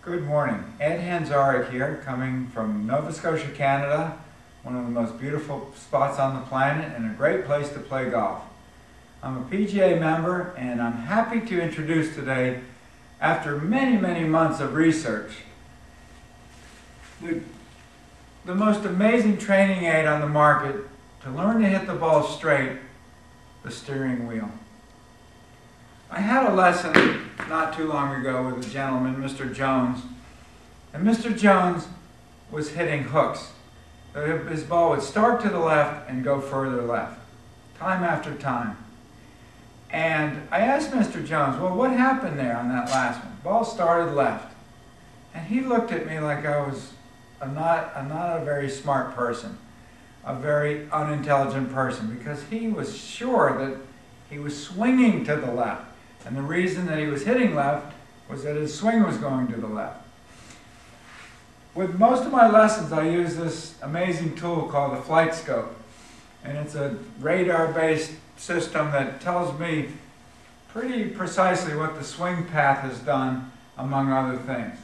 Good morning. Ed Hanzarek here, coming from Nova Scotia, Canada, one of the most beautiful spots on the planet and a great place to play golf. I'm a PGA member and I'm happy to introduce today, after many months of research, the most amazing training aid on the market to learn to hit the ball straight, the steering wheel. I had a lesson not too long ago with a gentleman, Mr. Jones, and Mr. Jones was hitting hooks. His ball would start to the left and go further left, time after time. And I asked Mr. Jones, well, what happened there on that last one? Ball started left. And he looked at me like I was not a very smart person, a very unintelligent person, because he was sure that he was swinging to the left. And the reason that he was hitting left was that his swing was going to the left. With most of my lessons, I use this amazing tool called the Flight Scope. And it's a radar-based system that tells me pretty precisely what the swing path has done, among other things.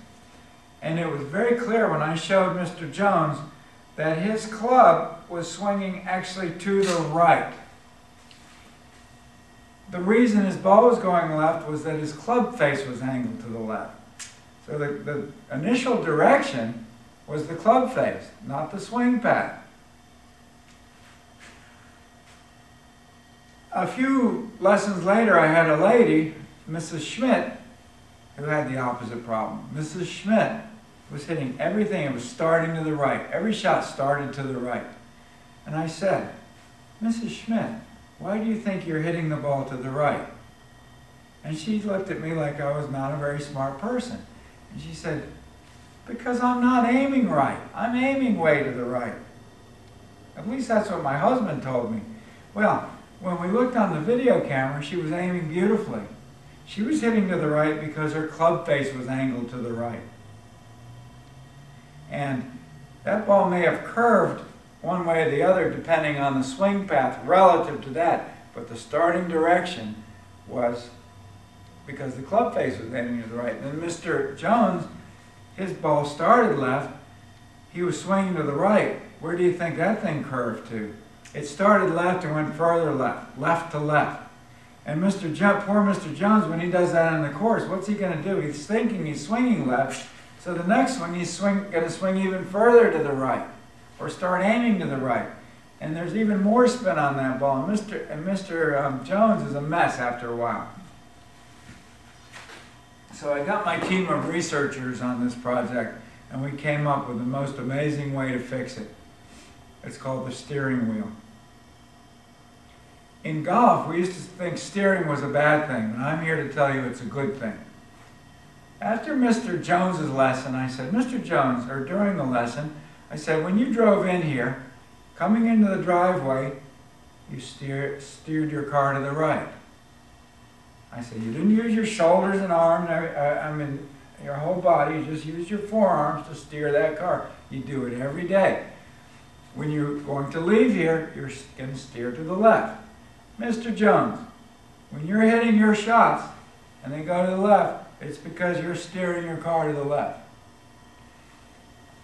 And it was very clear when I showed Mr. Jones that his club was swinging actually to the right. The reason his ball was going left was that his club face was angled to the left. So the initial direction was the club face, not the swing path. A few lessons later, I had a lady, Mrs. Schmidt, who had the opposite problem. Mrs. Schmidt was hitting everything, it was starting to the right. Every shot started to the right. And I said, Mrs. Schmidt, why do you think you're hitting the ball to the right? And she looked at me like I was not a very smart person. And she said, because I'm not aiming right. I'm aiming way to the right. At least that's what my husband told me. Well, when we looked on the video camera, she was aiming beautifully. She was hitting to the right because her club face was angled to the right. And that ball may have curved one way or the other depending on the swing path relative to that, but the starting direction was because the club face was aiming to the right. And then Mr. Jones, his ball started left, he was swinging to the right. Where do you think that thing curved to? It started left and went further left, left to left. And poor Mr. Jones, when he does that on the course, what's he going to do? He's thinking he's swinging left, so the next one he's going to swing even further to the right, or start aiming to the right. And there's even more spin on that ball. And Mr. Jones is a mess after a while. So I got my team of researchers on this project, and we came up with the most amazing way to fix it. It's called the steering wheel. In golf, we used to think steering was a bad thing, and I'm here to tell you it's a good thing. After Mr. Jones's lesson, I said, Mr. Jones, or during the lesson, I said, when you drove in here, coming into the driveway, you steered your car to the right. I said, you didn't use your shoulders and arms, your whole body, you just used your forearms to steer that car. You do it every day. When you're going to leave here, you're going to steer to the left. Mr. Jones, when you're hitting your shots and they go to the left, it's because you're steering your car to the left.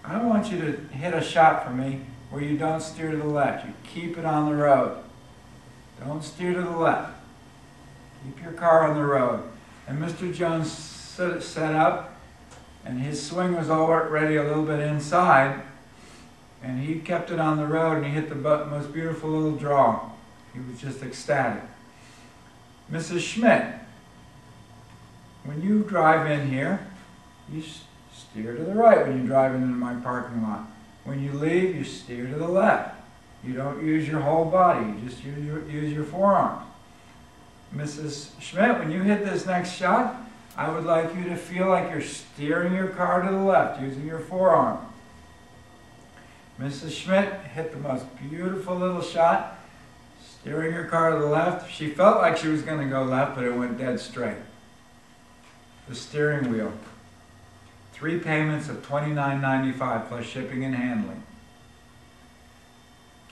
I want you to hit a shot for me where you don't steer to the left. You keep it on the road. Don't steer to the left. Keep your car on the road. And Mr. Jones set up, and his swing was already a little bit inside, and he kept it on the road, and he hit the most beautiful little draw. He was just ecstatic. Mrs. Schmidt, when you drive in here, you steer to the right when you drive into my parking lot. When you leave, you steer to the left. You don't use your whole body, you just use your forearms. Mrs. Schmidt, when you hit this next shot, I would like you to feel like you're steering your car to the left using your forearm. Mrs. Schmidt hit the most beautiful little shot, steering her car to the left. She felt like she was going to go left, but it went dead straight. The steering wheel. 3 payments of $29.95 plus shipping and handling.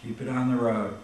Keep it on the road.